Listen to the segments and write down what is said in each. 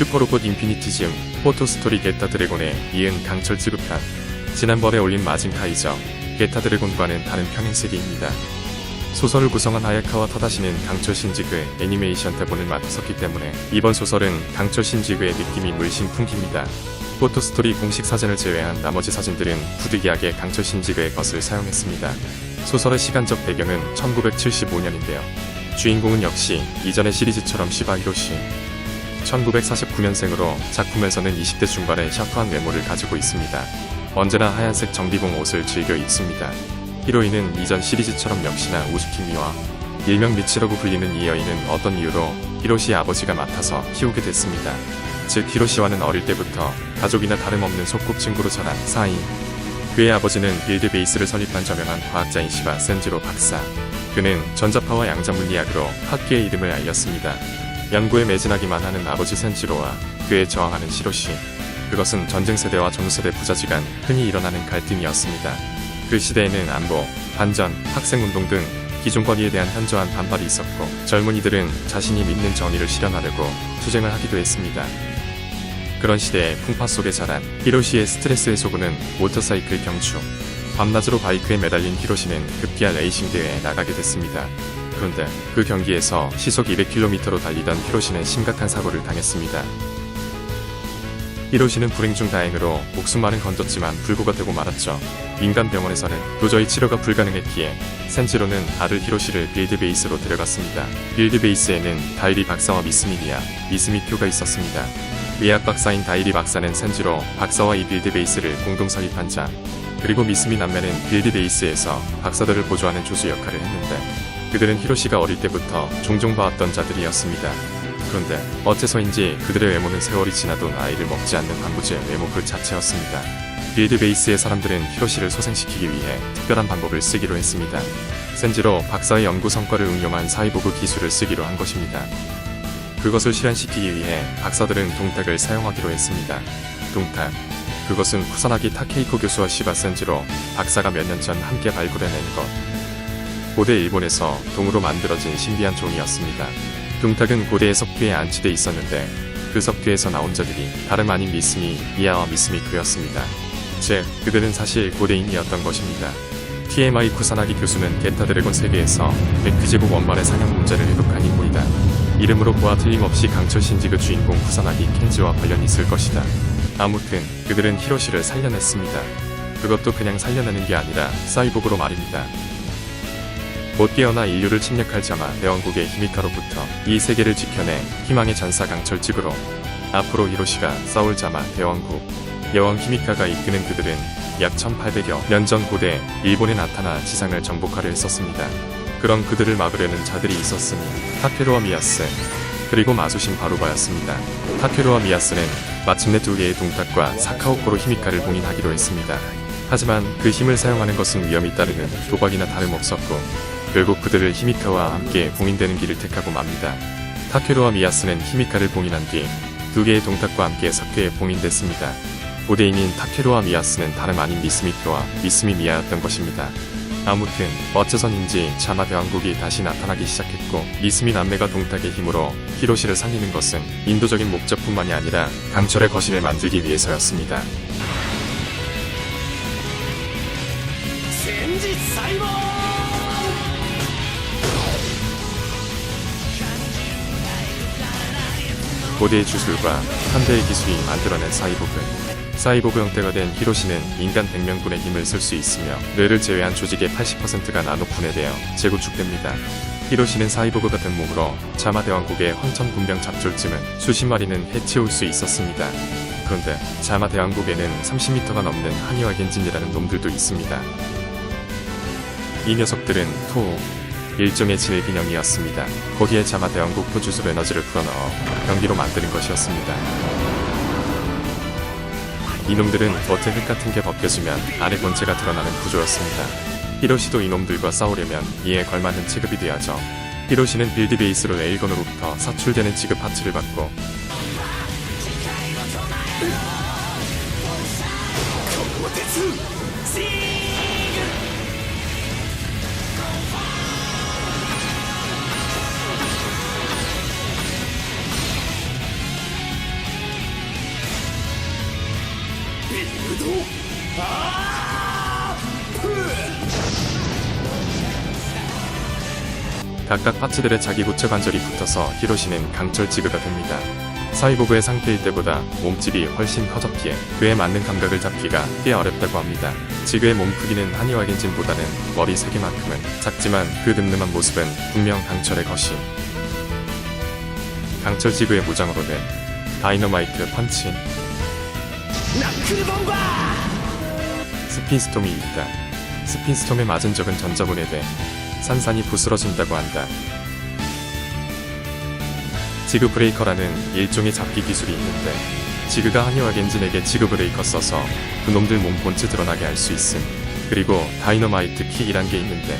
슈퍼로봇 인피니티즘, 포토스토리 게타 드래곤에 이은 강철 지구편. 지난번에 올린 마징 카이저, 게타 드래곤과는 다른 평행세계입니다. 소설을 구성한 하야카와 타다시는 강철 신지그의 애니메이션 대본을 맡았었기 때문에 이번 소설은 강철 신지그의 느낌이 물씬 풍깁니다. 포토스토리 공식 사진을 제외한 나머지 사진들은 부득이하게 강철 신지그의 것을 사용했습니다. 소설의 시간적 배경은 1975년인데요. 주인공은 역시 이전의 시리즈처럼 시바 히로시. 1949년생으로 작품에서는 20대 중반의 샤프한 외모를 가지고 있습니다. 언제나 하얀색 정비봉 옷을 즐겨 입습니다. 히로인은 이전 시리즈처럼 역시나 우즈키미와 일명 미치라고 불리는 이 여인은 어떤 이유로 히로시의 아버지가 맡아서 키우게 됐습니다. 즉 히로시와는 어릴 때부터 가족이나 다름없는 소꿉친구로 자란 사이. 그의 아버지는 빌드 베이스를 설립한 저명한 과학자인 시바 센지로 박사. 그는 전자파와 양자물리학으로 학계의 이름을 알렸습니다. 연구에 매진하기만 하는 아버지 센지로와 그에 저항하는 히로시. 그것은 전쟁세대와 전후세대 부자지간 흔히 일어나는 갈등이었습니다. 그 시대에는 안보, 반전, 학생운동 등 기존 권위에 대한 현저한 반발이 있었고 젊은이들은 자신이 믿는 정의를 실현하려고 투쟁을 하기도 했습니다. 그런 시대의 풍파 속에 자란 히로시의 스트레스 해소구는 모터사이클 경주. 밤낮으로 바이크에 매달린 히로시는 급기야 레이싱 대회에 나가게 됐습니다. 그런데 그 경기에서 시속 200km로 달리던 히로시는 심각한 사고를 당했습니다. 히로시는 불행 중 다행으로 목숨만은 건졌지만 불구가 되고 말았죠. 민간 병원에서는 도저히 치료가 불가능했기에 센지로는 아들 히로시를 빌드 베이스로 데려갔습니다. 빌드 베이스에는 다이리 박사와 미스미 미야, 미스미 쿄가 있었습니다. 의학 박사인 다이리 박사는 센지로 박사와 이 빌드 베이스를 공동 설립한 자. 그리고 미스미 남매는 빌드 베이스에서 박사들을 보조하는 조수 역할을 했는데 그들은 히로시가 어릴 때부터 종종 봐왔던 자들이었습니다. 그런데 어째서인지 그들의 외모는 세월이 지나도 나이를 먹지 않는 반부지의 외모 그 자체였습니다. 빌드 베이스의 사람들은 히로시를 소생시키기 위해 특별한 방법을 쓰기로 했습니다. 센지로 박사의 연구 성과를 응용한 사이보그 기술을 쓰기로 한 것입니다. 그것을 실현시키기 위해 박사들은 동탁을 사용하기로 했습니다. 동탁. 그것은 쿠사나기 타케이코 교수와 시바 센지로 박사가 몇 년 전 함께 발굴해낸 것. 고대 일본에서 동으로 만들어진 신비한 종이었습니다. 동탁은 고대의 석귀에 안치돼 있었는데 그 석귀에서 나온 자들이 다름 아닌 미스미 미야와 미스미 쿄였습니다. 즉 그들은 사실 고대인이었던 것입니다. TMI 쿠사나기 교수는 게타 드래곤 세계에서 백크제국 원말의 사냥 문제를 해독한 인물이다. 이름으로 보아 틀림없이 강철 신지그 주인공 쿠사나기 켄지와 관련이 있을 것이다. 아무튼 그들은 히로시를 살려냈습니다. 그것도 그냥 살려내는 게 아니라 사이보그로 말입니다. 못 깨어나 인류를 침략할 자마 대왕국의 히미카로부터 이 세계를 지켜내 희망의 전사 강철지구로 앞으로 히로시가 싸울 자마 대왕국 여왕 히미카가 이끄는 그들은 약 1800여 년 전 고대 일본에 나타나 지상을 정복하려 했었습니다. 그런 그들을 막으려는 자들이 있었으니 타케루와 미야스 그리고 마수신 바루바였습니다. 타케루와 미야스는 마침내 두 개의 동탁과 사카오코로 히미카를 봉인하기로 했습니다. 하지만 그 힘을 사용하는 것은 위험이 따르는 도박이나 다름없었고 결국 그들을 히미카와 함께 봉인되는 길을 택하고 맙니다. 타케루와 미야스는 히미카를 봉인한 뒤 두 개의 동탁과 함께 석회에 봉인됐습니다. 고대인인 타케루와 미야스는 다름 아닌 미스미 쿄와 미스미 미야였던 것입니다. 아무튼 어째서인지 자마 대왕국이 다시 나타나기 시작했고 미스미 남매가 동탁의 힘으로 히로시를 살리는 것은 인도적인 목적뿐만이 아니라 강철의 거신을 만들기 위해서였습니다. 고대의 주술과 현대의 기술이 만들어낸 사이보그 형태가 된 히로시는 인간 100명분의 힘을 쓸 수 있으며 뇌를 제외한 조직의 80%가 나노 분해되어 재구축됩니다. 히로시는 사이보그 같은 몸으로 자마 대왕국의 황천군병 잡졸쯤은 수십 마리는 해치울 수 있었습니다. 그런데 자마 대왕국에는 30m가 넘는 하니와 겐진이라는 놈들도 있습니다. 이 녀석들은 일종의 진일균형이었습니다. 거기에 자마 대왕국 토주술 에너지를 불어넣어 경기로 만드는 것이었습니다. 이놈들은 겉에 흙 같은 게 벗겨지면 안에 본체가 드러나는 구조였습니다. 히로시도 이놈들과 싸우려면 이에 걸맞는 취급이 되어야죠. 히로시는 빌드 베이스로 레일건으로부터 사출되는 지급 파츠를 받고 각각 파츠들의 자기 구체 관절이 붙어서 히로시는 강철 지그가 됩니다. 사이보그의 상태일 때보다 몸집이 훨씬 커졌기에 그에 맞는 감각을 잡기가 꽤 어렵다고 합니다. 지그의 몸 크기는 하니와 겐진보다는 머리 3개만큼은 작지만 그 늠름한 모습은 분명 강철의 거신. 강철 지그의 무장으로는 다이너마이트 펀치, 스피스톰이 있다. 스피스톰에 맞은 적은 전자분해돼 산산이 부스러진다고 한다. 지그 브레이커라는 일종의 잡기 기술이 있는데 지그가 하니와 겐진에게 지그 브레이커 써서 그놈들 몸 본체 드러나게 할 수 있음. 그리고 다이너마이트 킥이란 게 있는데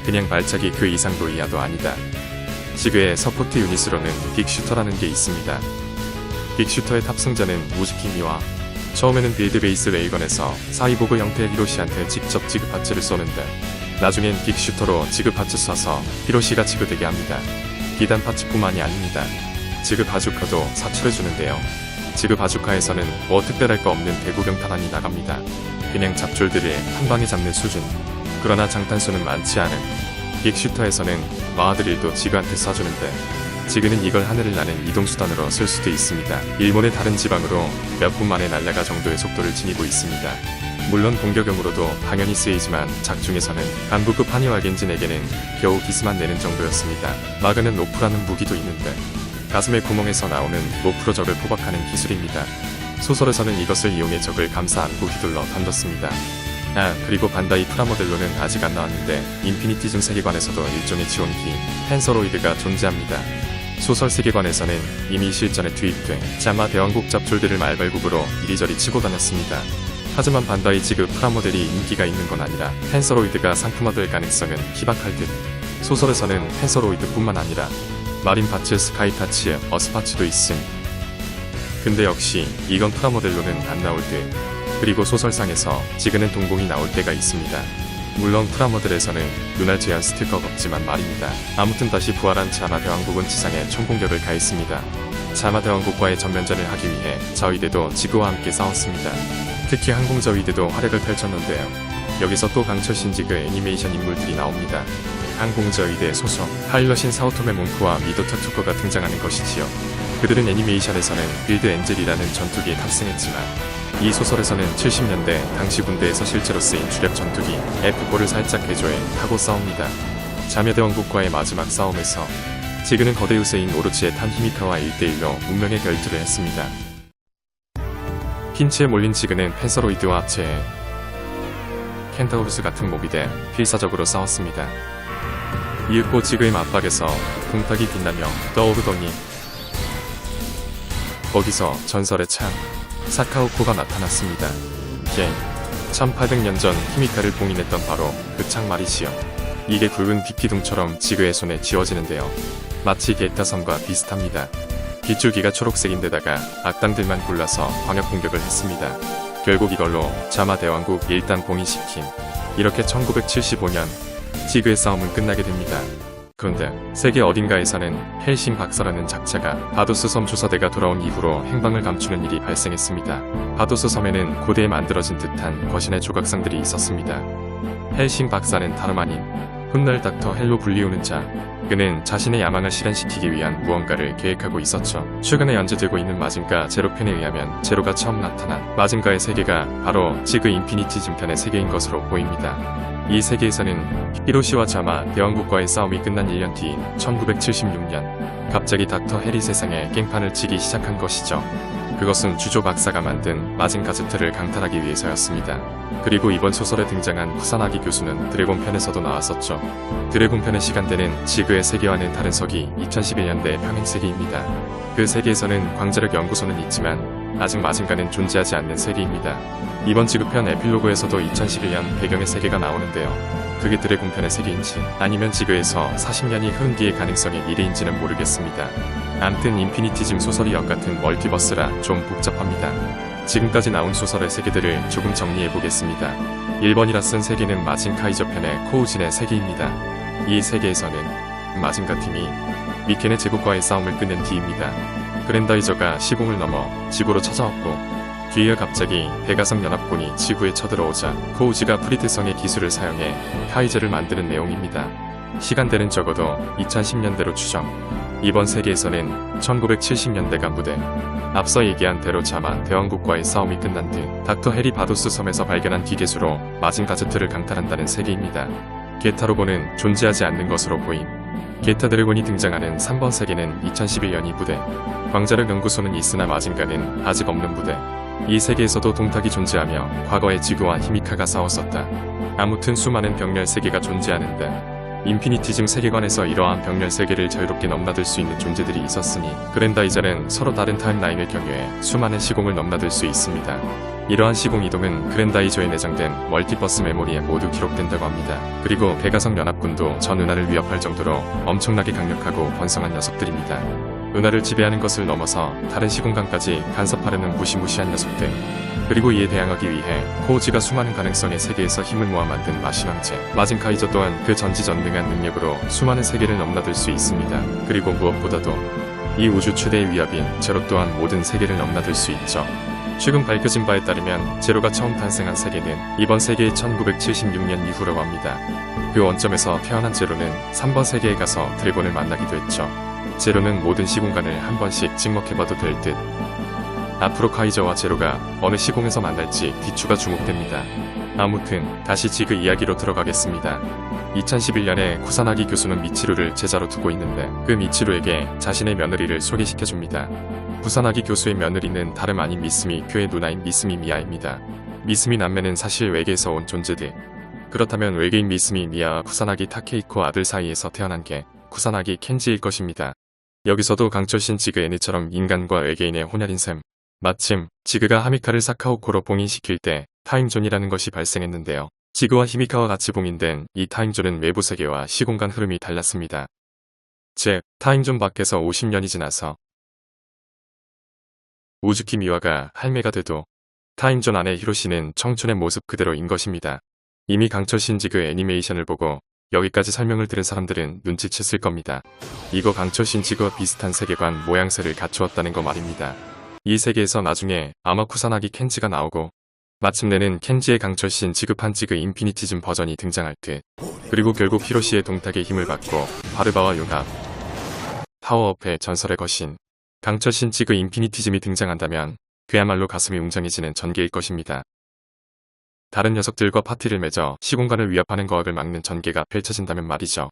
그냥 발차기 그 이상도 이하도 아니다. 지그의 서포트 유닛으로는 빅슈터라는 게 있습니다. 빅슈터의 탑승자는 우즈키미와 처음에는 빌드 베이스 레이건에서 사이보그 형태의 히로시한테 직접 지그 파츠를 쏘는데 나중엔 빅슈터로 지그 파츠 쏴서 히로시가 지그되게 합니다. 비단 파츠뿐만이 아닙니다. 지그 바주카도 사출해주는데요. 지그 바주카에서는 뭐 특별할 거 없는 대구경 탄환이 나갑니다. 그냥 잡졸들을 한 방에 잡는 수준. 그러나 장탄수는 많지 않은 빅슈터에서는 마하드릴도 지그한테 쏴주는데 지그는 이걸 하늘을 나는 이동수단으로 쓸 수도 있습니다. 일본의 다른 지방으로 몇 분 만에 날아가 정도의 속도를 지니고 있습니다. 물론 공격용으로도 당연히 쓰이지만 작중에서는 간부급 하니와 겐진에게는 겨우 기스만 내는 정도였습니다. 마그는 로프라는 무기도 있는데 가슴의 구멍에서 나오는 로프로 적을 포박하는 기술입니다. 소설에서는 이것을 이용해 적을 감싸 안고 휘둘러 던졌습니다. 그리고 반다이 프라모델로는 아직 안 나왔는데 인피니티즘 세계관에서도 일종의 지원기 펜서로이드가 존재합니다. 소설 세계관에서는 이미 실전에 투입돼 자마 대왕국 잡졸들을 말발굽으로 이리저리 치고 다녔습니다. 하지만 반다이 지그 프라모델이 인기가 있는 건 아니라 펜서로이드가 상품화될 가능성은 희박할 듯. 소설에서는 펜서로이드뿐만 아니라 마린 파츠, 스카이 파츠, 어스 파츠도 있음. 근데 역시 이건 프라모델로는 안 나올 듯. 그리고 소설상에서 지그는 동공이 나올 때가 있습니다. 물론 프라모델에서는 눈알 제한 스틸커가 없지만 말입니다. 아무튼 다시 부활한 자마 대왕국은 지상에 총공격을 가했습니다. 자마 대왕국과의 전면전을 하기 위해 저위대도 지그와 함께 싸웠습니다. 특히 항공저위대도 활약을 펼쳤는데요. 여기서 또 강철 신지그 애니메이션 인물들이 나옵니다. 항공저위대 소속 파일럿인 사오토메 몽크와 미도 터투커가 등장하는 것이지요. 그들은 애니메이션에서는 빌드 엔젤이라는 전투기에 탑승했지만 이 소설에서는 70년대 당시 군대에서 실제로 쓰인 주력 전투기 F4를 살짝 개조해 타고 싸웁니다. 자매대왕국과의 마지막 싸움에서 지그는 거대 우세인 오로치의 탄 히미카와 1대1로 운명의 결투를 했습니다. 핀치에 몰린 지그는 펜서로이드와 합체해 켄타우루스 같은 몹이 돼 필사적으로 싸웠습니다. 이윽고 지그의 맞박에서 금탁이 빛나며 떠오르더니 거기서 전설의 창 사카오코가 나타났습니다. 1800년 전 히미카를 봉인했던 바로 그 창 말이지요. 이게 굵은 비피둥처럼 지그의 손에 쥐어지는데요. 마치 게타섬과 비슷합니다. 빗줄기가 초록색인데다가 악당들만 골라서 광역 공격을 했습니다. 결국 이걸로 자마 대왕국 일단 봉인시킴. 이렇게 1975년 지그의 싸움은 끝나게 됩니다. 그런데 세계 어딘가에서는 헬싱 박사라는 작자가 바도스 섬 조사대가 돌아온 이후로 행방을 감추는 일이 발생했습니다. 바도스 섬에는 고대에 만들어진 듯한 거신의 조각상들이 있었습니다. 헬싱 박사는 다름 아닌 훗날 닥터 헬로 불리우는 자. 그는 자신의 야망을 실현시키기 위한 무언가를 계획하고 있었죠. 최근에 연재되고 있는 마징가 제로편에 의하면 제로가 처음 나타난 마징가의 세계가 바로 지그 인피니티즘 편의 세계인 것으로 보입니다. 이 세계에서는 히로시와 자마 대왕국과의 싸움이 끝난 1년 뒤인 1976년 갑자기 닥터 헬이 세상에 깽판을 치기 시작한 것이죠. 그것은 주조 박사가 만든 마징가 Z를 강탈하기 위해서였습니다. 그리고 이번 소설에 등장한 후사나기 교수는 드래곤편에서도 나왔었죠. 드래곤편의 시간대는 지그의 세계와는 다른 서기 2011년대 평행세계입니다. 그 세계에서는 광자력 연구소는 있지만 아직 마징가는 존재하지 않는 세계입니다. 이번 지구편 에필로그에서도 2011년 배경의 세계가 나오는데요. 그게 드래곤편의 세계인지 아니면 지그에서 40년이 흐른 뒤의 가능성의 미래인지는 모르겠습니다. 암튼 인피니티즘 소설이 역같은 멀티버스라 좀 복잡합니다. 지금까지 나온 소설의 세계들을 조금 정리해보겠습니다. 1번이라 쓴 세계는 마징 카이저 편의 코우진의 세계입니다. 이 세계에서는 마징가 팀이 미켄의 제국과의 싸움을 끝낸 뒤입니다. 그랜다이저가 시공을 넘어 지구로 찾아왔고 뒤이어 갑자기 대가성 연합군이 지구에 쳐들어오자 코우지가 프리드성의 기술을 사용해 카이저를 만드는 내용입니다. 시간대는 적어도 2010년대로 추정. 이번 세계에서는 1970년대가 무대. 앞서 얘기한 대로 자마 대왕국과의 싸움이 끝난 뒤 닥터 해리 바도스 섬에서 발견한 기계수로 마징 가제트를 강탈한다는 세계입니다. 게타로고는 존재하지 않는 것으로 보임. 게타 드래곤이 등장하는 3번 세계는 2011년이 부대. 광자력 연구소는 있으나 마징가는 아직 없는 부대. 이 세계에서도 동탁이 존재하며 과거에 지구와 히미카가 싸웠었다. 아무튼 수많은 병렬 세계가 존재하는데 인피니티즘 세계관에서 이러한 병렬 세계를 자유롭게 넘나들 수 있는 존재들이 있었으니 그랜다이저는 서로 다른 타임라인을 경유해 수많은 시공을 넘나들 수 있습니다. 이러한 시공 이동은 그랜다이저에 내장된 멀티버스 메모리에 모두 기록된다고 합니다. 그리고 대가성 연합군도 전 은하를 위협할 정도로 엄청나게 강력하고 번성한 녀석들입니다. 은하를 지배하는 것을 넘어서 다른 시공간까지 간섭하려는 무시무시한 녀석들. 그리고 이에 대항하기 위해 코우지가 수많은 가능성의 세계에서 힘을 모아 만든 마신 황제 마징카이저 또한 그 전지전능한 능력으로 수많은 세계를 넘나들 수 있습니다. 그리고 무엇보다도 이 우주 최대의 위협인 제로 또한 모든 세계를 넘나들 수 있죠. 최근 밝혀진 바에 따르면 제로가 처음 탄생한 세계는 이번 세계의 1976년 이후라고 합니다. 그 원점에서 태어난 제로는 3번 세계에 가서 드래곤을 만나기도 했죠. 제로는 모든 시공간을 한 번씩 찍먹해봐도 될 듯. 앞으로 카이저와 제로가 어느 시공에서 만날지 귀추가 주목됩니다. 아무튼 다시 지그 이야기로 들어가겠습니다. 2011년에 쿠사나기 교수는 미치루를 제자로 두고 있는데 그 미치루에게 자신의 며느리를 소개시켜줍니다. 쿠사나기 교수의 며느리는 다름 아닌 미스미 쿄의 누나인 미스미 미아입니다. 미스미 남매는 사실 외계에서 온 존재들. 그렇다면 외계인 미스미 미아와 쿠사나기 타케이코 아들 사이에서 태어난 게 쿠사나기 켄지일 것입니다. 여기서도 강철신 지그 애니처럼 인간과 외계인의 혼혈인 셈. 마침 지그가 하미카를 사카오코로 봉인시킬 때 타임존이라는 것이 발생했는데요. 지그와 히미카와 같이 봉인된 이 타임존은 외부 세계와 시공간 흐름이 달랐습니다. 즉, 타임존 밖에서 50년이 지나서 우즈키 미와가 할매가 돼도 타임존 안의 히로시는 청춘의 모습 그대로인 것입니다. 이미 강철신 지그 애니메이션을 보고 여기까지 설명을 들은 사람들은 눈치챘을 겁니다. 이거 강철신 지그와 비슷한 세계관 모양새를 갖추었다는 거 말입니다. 이 세계에서 나중에 아마 쿠사나기 켄지가 나오고 마침내는 켄지의 강철신 지급한 지그 인피니티즘 버전이 등장할 듯. 그리고 결국 히로시의 동탁의 힘을 받고 바르바와 융합 파워업의 전설의 거신 강철신 지그 인피니티즘이 등장한다면 그야말로 가슴이 웅장해지는 전개일 것입니다. 다른 녀석들과 파티를 맺어 시공간을 위협하는 거학을 막는 전개가 펼쳐진다면 말이죠.